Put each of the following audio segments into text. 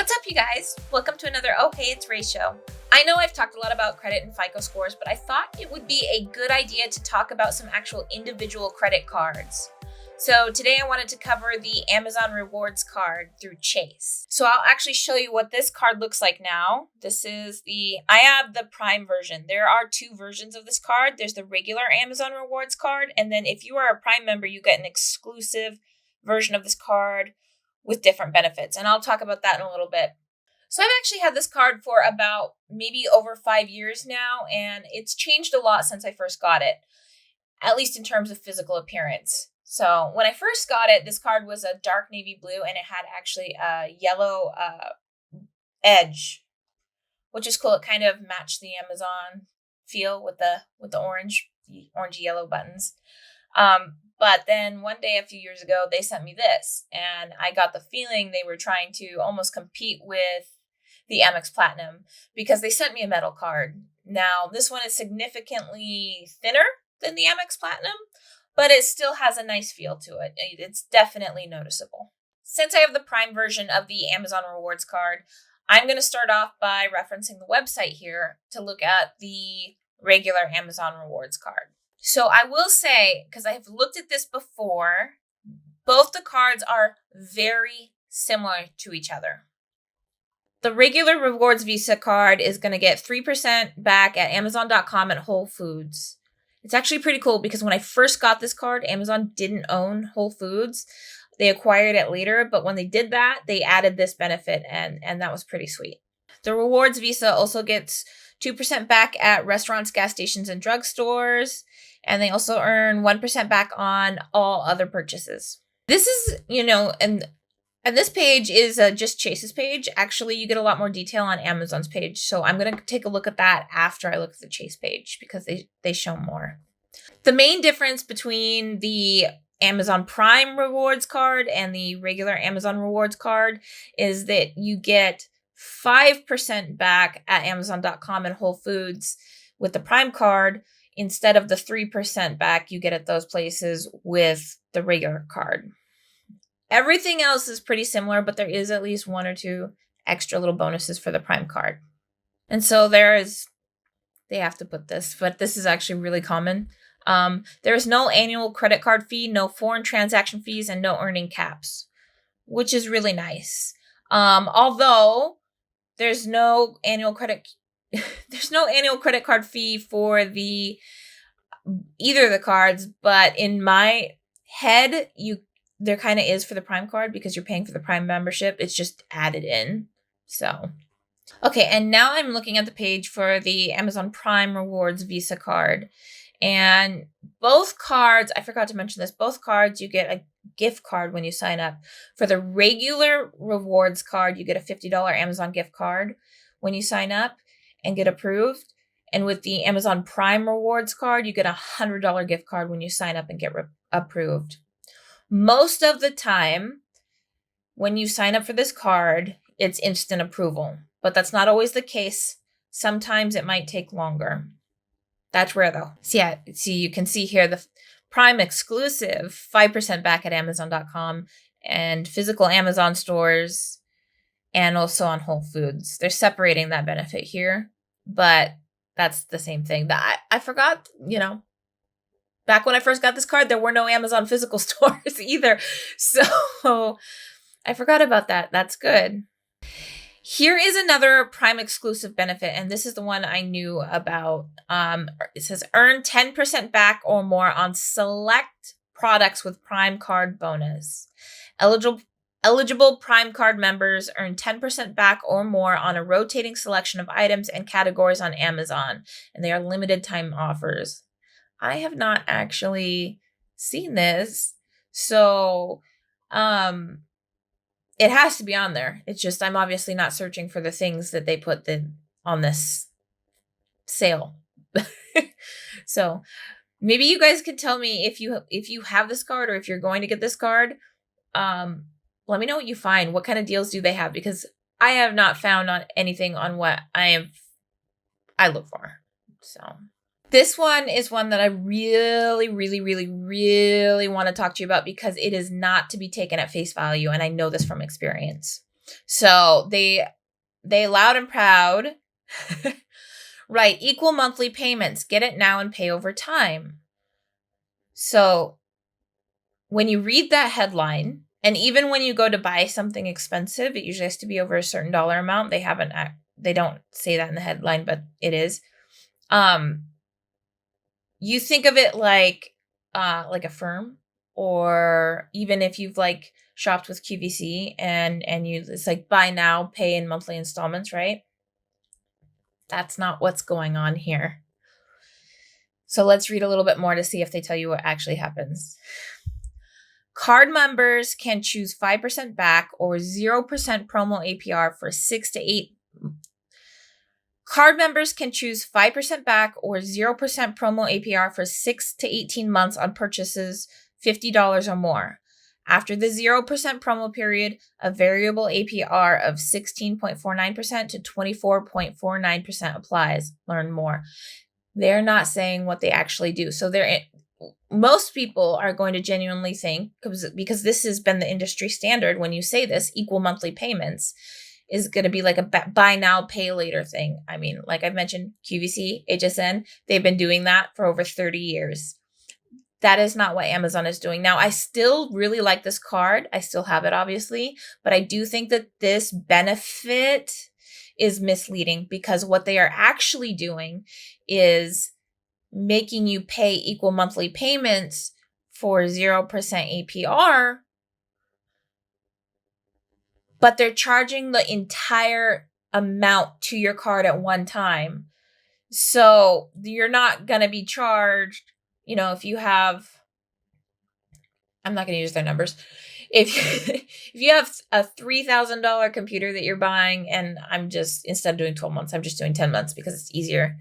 What's up, you guys? Welcome to another Oh Hey It's Ray show. I know I've talked a lot about credit and FICO scores, but I thought it would be a good idea to talk about some actual individual credit cards. So today I wanted to cover the Amazon Rewards card through Chase. So I'll actually show you what this card looks like now. I have the Prime version. There are two versions of this card. There's the regular Amazon Rewards card, and then if you are a Prime member, you get an exclusive version of this card with different benefits. And I'll talk about that in a little bit. So I've actually had this card for about maybe over 5 years now, and it's changed a lot since I first got it, at least in terms of physical appearance. So when I first got it, this card was a dark navy blue, and it had actually a yellow edge, which is cool. It kind of matched the Amazon feel with the orangey yellow buttons. But then one day a few years ago, they sent me this, and I got the feeling they were trying to almost compete with the Amex Platinum because they sent me a metal card. Now, this one is significantly thinner than the Amex Platinum, but it still has a nice feel to it. It's definitely noticeable. Since I have the Prime version of the Amazon Rewards card, I'm going to start off by referencing the website here to look at the regular Amazon Rewards card. So I will say, because I have looked at this before, both the cards are very similar to each other. The regular Rewards Visa card is going to get 3% back at Amazon.com and Whole Foods. It's actually pretty cool because when I first got this card, Amazon didn't own Whole Foods. They acquired it later, but when they did that, they added this benefit, and that was pretty sweet. The Rewards Visa also gets 2% back at restaurants, gas stations, and drugstores. And they also earn 1% back on all other purchases. This is, and this page is just Chase's page. Actually, you get a lot more detail on Amazon's page. So I'm going to take a look at that after I look at the Chase page because they show more. The main difference between the Amazon Prime Rewards card and the regular Amazon Rewards card is that you get 5% back at Amazon.com and Whole Foods with the Prime card, instead of the 3% back you get at those places with the regular card. Everything else is pretty similar, but there is at least one or two extra little bonuses for the Prime card. And so they have to put this, but this is actually really common. There is no annual credit card fee, no foreign transaction fees, and no earning caps, which is really nice. Although there's no annual credit card fee for either of the cards, but in my head, there kind of is for the Prime card because you're paying for the Prime membership. It's just added in. So, okay, and now I'm looking at the page for the Amazon Prime Rewards Visa card. And both cards, I forgot to mention this, both cards you get a gift card when you sign up. For the regular rewards card, you get a $50 Amazon gift card when you sign up and get approved. And with the Amazon Prime Rewards card, you get a $100 gift card when you sign up and get approved. Most of the time, when you sign up for this card, it's instant approval. But that's not always the case. Sometimes it might take longer. That's rare, though. See, you can see here the Prime exclusive, 5% back at Amazon.com and physical Amazon stores, and also on Whole Foods. They're separating that benefit here, but that's the same thing. I forgot, back when I first got this card, there were no Amazon physical stores either. So I forgot about that. That's good. Here is another Prime exclusive benefit, and this is the one I knew about. It says earn 10% back or more on select products with Prime card bonus. Eligible Prime card members earn 10% back or more on a rotating selection of items and categories on Amazon, and they are limited time offers. I have not actually seen this, so it has to be on there. It's just I'm obviously not searching for the things that they put on this sale. So maybe you guys could tell me if you have this card or if you're going to get this card. Let me know what you find. What kind of deals do they have? Because I have not found on anything on what I look for. So this one is one that I really, really, really, really want to talk to you about because it is not to be taken at face value. And I know this from experience. So they loud and proud write equal monthly payments. Get it now and pay over time. So when you read that headline, and even when you go to buy something expensive, it usually has to be over a certain dollar amount. They don't say that in the headline, but it is. You think of it like a firm, or even if you've like shopped with QVC and it's like buy now, pay in monthly installments, right? That's not what's going on here. So let's read a little bit more to see if they tell you what actually happens. Card members can choose 5% back or 0% promo APR for 6 to 8. Card members can choose 5% back or 0% promo APR for 6 to 18 months on purchases $50 or more. After the 0% promo period, a variable APR of 16.49% to 24.49% applies. Learn more. They're not saying what they actually do. So most people are going to genuinely think, because this has been the industry standard when you say this, equal monthly payments is going to be like a buy now, pay later thing. I mean, like I've mentioned, QVC, HSN, they've been doing that for over 30 years. That is not what Amazon is doing. Now, I still really like this card. I still have it, obviously, but I do think that this benefit is misleading, because what they are actually doing is making you pay equal monthly payments for 0% APR, but they're charging the entire amount to your card at one time. So you're not going to be charged, if you have, I'm not going to use their numbers. If you have a $3,000 computer that you're buying, and instead of doing 12 months, I'm just doing 10 months because it's easier.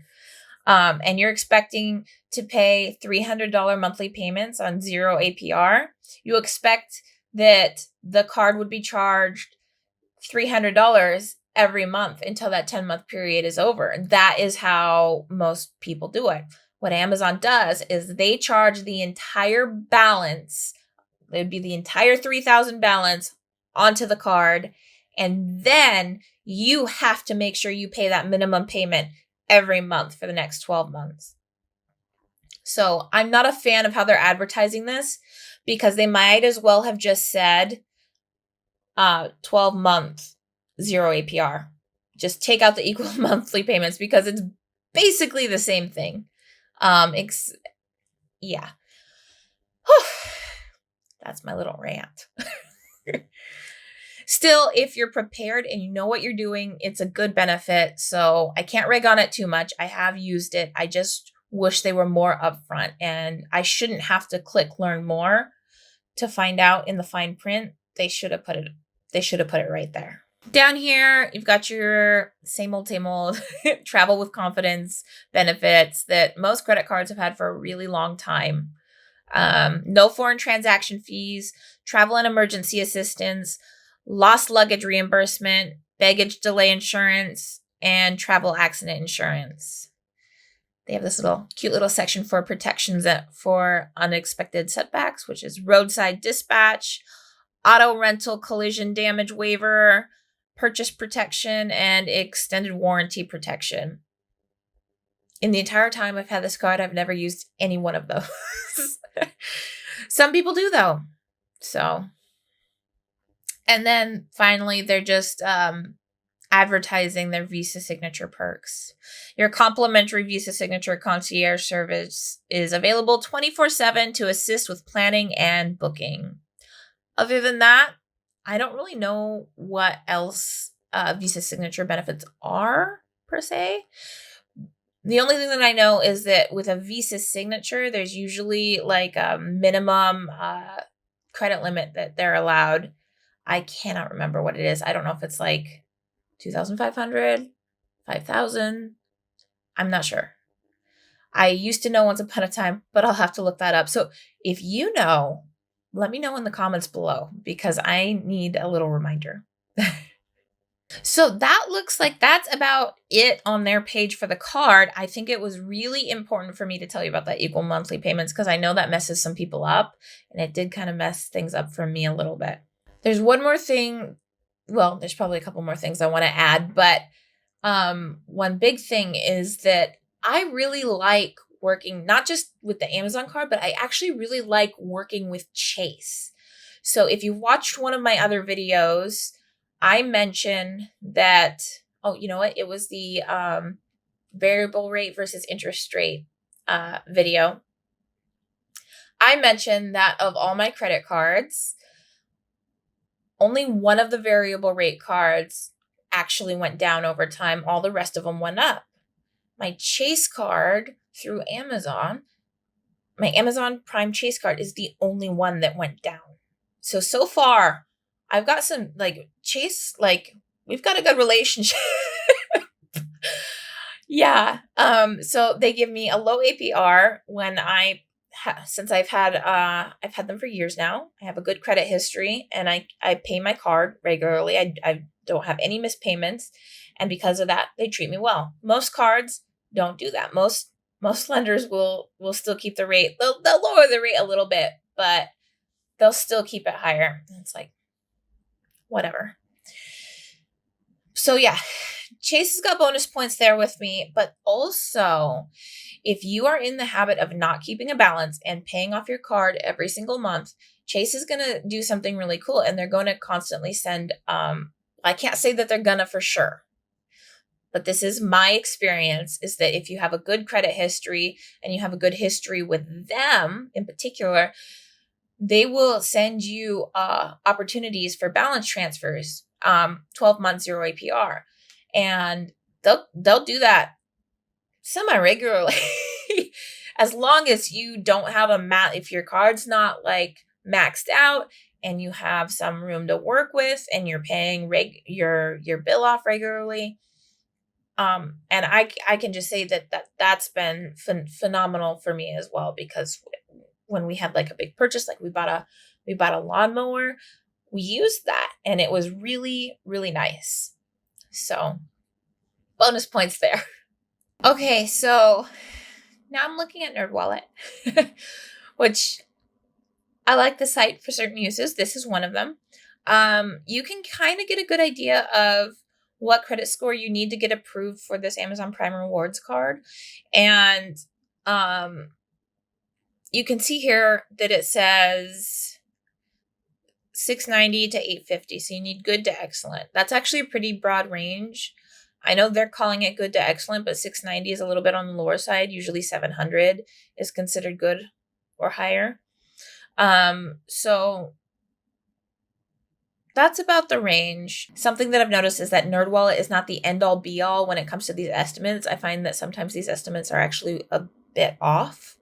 And you're expecting to pay $300 monthly payments on 0 APR, you expect that the card would be charged $300 every month until that 10-month period is over. And that is how most people do it. What Amazon does is they charge the entire balance. It would be the entire $3,000 balance onto the card. And then you have to make sure you pay that minimum payment every month for the next 12 months. So I'm not a fan of how they're advertising this, because they might as well have just said 12 month 0 APR. Just take out the equal monthly payments, because it's basically the same thing. Yeah. That's my little rant. Still, if you're prepared and you know what you're doing, it's a good benefit. So I can't rag on it too much. I have used it. I just wish they were more upfront, and I shouldn't have to click learn more to find out in the fine print. They should have put it right there. Down here, you've got your same old travel with confidence benefits that most credit cards have had for a really long time. No foreign transaction fees, travel and emergency assistance, lost luggage reimbursement, baggage delay insurance, and travel accident insurance. They have this cute little section for protections for unexpected setbacks, which is roadside dispatch, auto rental collision damage waiver, purchase protection, and extended warranty protection. In the entire time I've had this card, I've never used any one of those. Some people do, though. So, and then finally, they're just advertising their Visa Signature perks. Your complimentary Visa Signature concierge service is available 24/7 to assist with planning and booking. Other than that, I don't really know what else Visa Signature benefits are, per se. The only thing that I know is that with a Visa Signature, there's usually like a minimum credit limit that they're allowed. I cannot remember what it is. I don't know if it's like $2,500, $5,000. I'm not sure. I used to know once upon a time, but I'll have to look that up. So if you know, let me know in the comments below, because I need a little reminder. So that looks like that's about it on their page for the card. I think it was really important for me to tell you about that equal monthly payments, because I know that messes some people up, and it did kind of mess things up for me a little bit. There's one more thing well, there's probably a couple more things I want to add, but one big thing is that I really like working not just with the Amazon card, but I actually really like working with Chase. So if you watched one of my other videos, I mentioned that, oh, you know what? It was the variable rate versus interest rate video. I mentioned that of all my credit cards, only one of the variable rate cards actually went down over time. All the rest of them went up. My Chase card through Amazon, my Amazon Prime Chase card is the only one that went down. So far, I've got some Chase, we've got a good relationship. Yeah. So they give me a low APR when since I've had them for years now. I have a good credit history and I pay my card regularly. I don't have any missed payments. And because of that, they treat me well. Most cards don't do that. Most lenders will still keep the rate. They'll lower the rate a little bit, but they'll still keep it higher. And it's like, whatever. So yeah, Chase has got bonus points there with me, but also if you are in the habit of not keeping a balance and paying off your card every single month, Chase is going to do something really cool, and they're going to constantly send, I can't say that they're going to for sure, but this is my experience, is that if you have a good credit history and you have a good history with them in particular, they will send you opportunities for balance transfers, 12 months, 0 APR. And they'll do that semi-regularly. As long as you don't have if your card's not maxed out and you have some room to work with and you're paying your bill off regularly. And I can just say that's been phenomenal for me as well, because when we had a big purchase, we bought a lawnmower, we used that and it was really, really nice. So bonus points there. Okay, so now I'm looking at NerdWallet, which I like the site for certain uses. This is one of them. You can kind of get a good idea of what credit score you need to get approved for this Amazon Prime Rewards card. And you can see here that it says 690 to 850. So you need good to excellent. That's actually a pretty broad range. I know they're calling it good to excellent, but 690 is a little bit on the lower side. Usually 700 is considered good or higher. So that's about the range. Something that I've noticed is that NerdWallet is not the end-all be-all when it comes to these estimates. I find that sometimes these estimates are actually a bit off.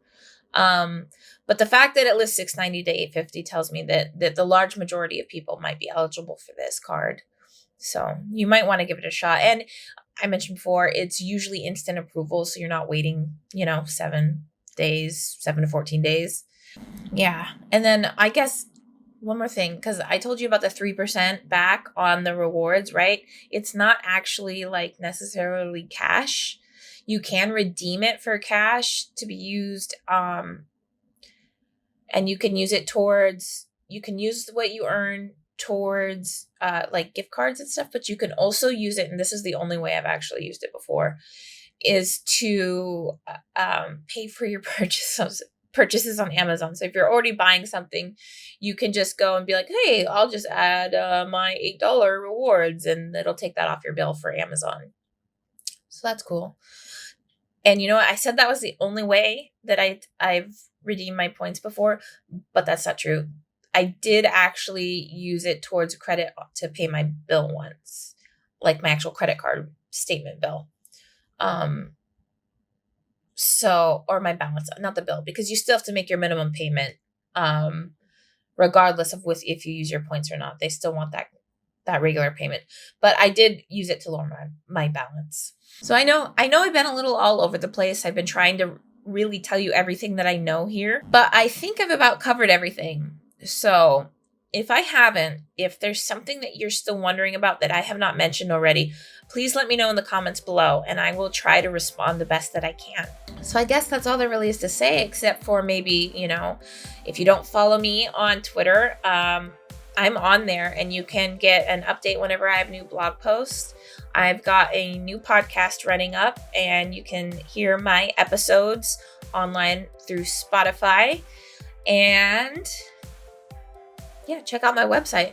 But the fact that it lists 690 to 850 tells me that the large majority of people might be eligible for this card. So you might want to give it a shot. And I mentioned before, it's usually instant approval, so you're not waiting, 7 to 14 days. Yeah. And then I guess one more thing, because I told you about the 3% back on the rewards, right? It's not actually necessarily cash. You can redeem it for cash to be used. And you can use it you can use what you earn towards gift cards and stuff, but you can also use it, and this is the only way I've actually used it before, is to pay for your purchases on Amazon. So if you're already buying something, you can just go and be like, hey, I'll just add my $8 rewards, and it'll take that off your bill for Amazon. So that's cool. And you know what? I said that was the only way that I've redeemed my points before, but that's not true. I did actually use it towards credit to pay my bill once, my actual credit card statement bill. Or my balance, not the bill, because you still have to make your minimum payment, regardless of if you use your points or not. They still want that regular payment. But I did use it to lower my balance. So I know I've been a little all over the place. I've been trying to really tell you everything that I know here, but I think I've about covered everything. So if I haven't, if there's something that you're still wondering about that I have not mentioned already, please let me know in the comments below, and I will try to respond the best that I can. So I guess that's all there really is to say, except for maybe, if you don't follow me on Twitter, I'm on there, and you can get an update whenever I have new blog posts. I've got a new podcast running up, and you can hear my episodes online through Spotify. And yeah, check out my website.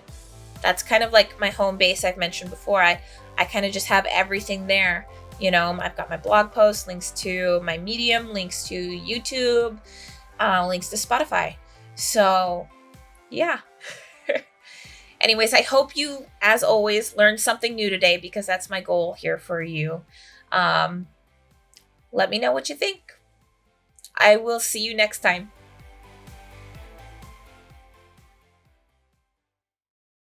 That's kind of like my home base. I've mentioned before. I kind of just have everything there. I've got my blog posts, links to my Medium, links to YouTube, links to Spotify. So yeah. Anyways, I hope you, as always, learned something new today, because that's my goal here for you. Let me know what you think. I will see you next time.